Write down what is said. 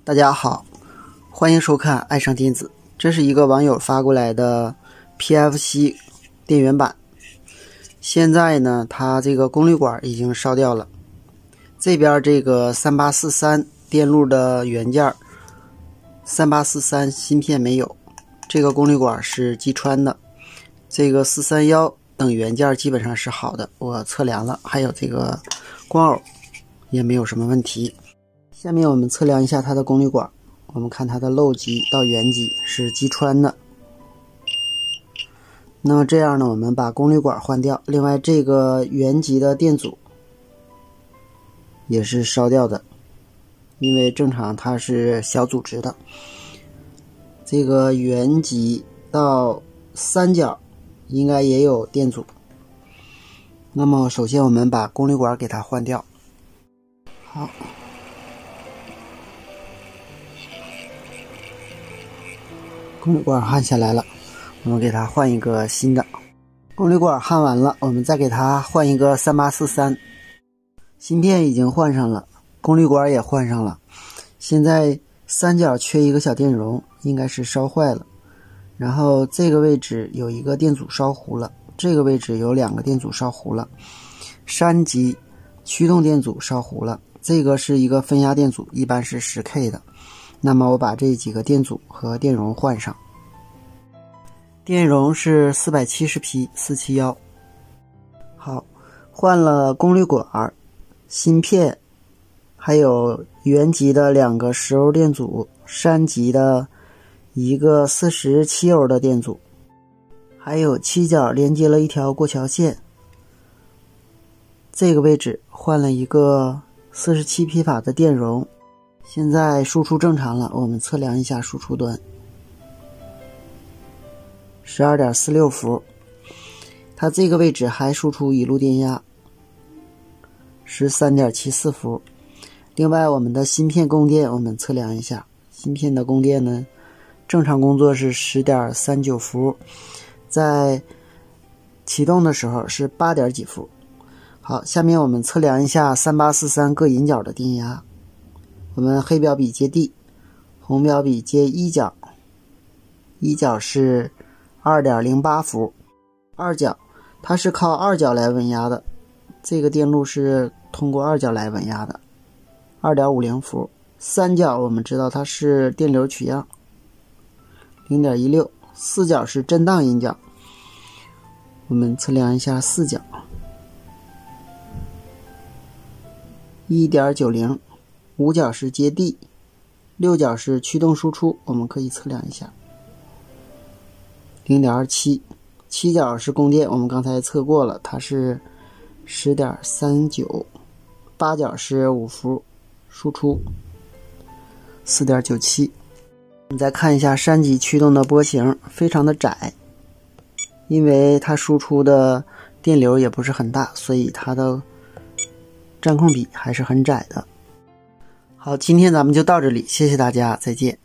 大家好，欢迎收看爱上电子。这是一个网友发过来的 PFC 电源板。现在呢，它这个功率管已经烧掉了。这边这个3843电路的元件，3843芯片没有，这个功率管是击穿的。这个431等元件基本上是好的，我测量了，还有这个光偶也没有什么问题。下面我们测量一下它的功率管，我们看它的漏极到原极是击穿的。那么这样呢，我们把功率管换掉。另外这个原极的电阻也是烧掉的，因为正常它是小阻值的。这个原极到三角应该也有电阻。那么首先我们把功率管给它换掉。好，功率管焊下来了，我们给它换一个新的。功率管焊完了，我们再给它换一个3843。芯片已经换上了，功率管也换上了。现在三角缺一个小电容，应该是烧坏了。然后这个位置有一个电阻烧糊了，这个位置有两个电阻烧糊了。山极驱动电阻烧糊了，这个是一个分压电阻，一般是 10K 的。那么我把这几个电阻和电容换上。电容是470P 471。好，换了功率管、芯片，还有原极的2个10欧电阻，山极的一个47欧的电阻，还有七角连接了一条过桥线。这个位置换了一个47匹法的电容。现在输出正常了，我们测量一下输出端 12.46 伏。它这个位置还输出一路电压 13.74 伏。另外我们的芯片供电我们测量一下，芯片的供电呢，正常工作是 10.39 伏，在启动的时候是 8点几伏。好，下面我们测量一下3843各引脚的电压。我们黑表笔接 D， 红表笔接一角，一角是 2.08 伏，二角它是靠二角来稳压的，这个电路是通过二角来稳压的， 2.50 伏。三角我们知道它是电流取样 0.16， 四角是震荡引脚。我们测量一下四角 1.90，五角是接地，六角是驱动输出，我们可以测量一下 0.27， 七角是供电，我们刚才测过了，它是 10.39， 八角是5伏输出 4.97。 我们再看一下山极驱动的波形，非常的窄，因为它输出的电流也不是很大，所以它的占空比还是很窄的。好，今天咱们就到这里，谢谢大家，再见。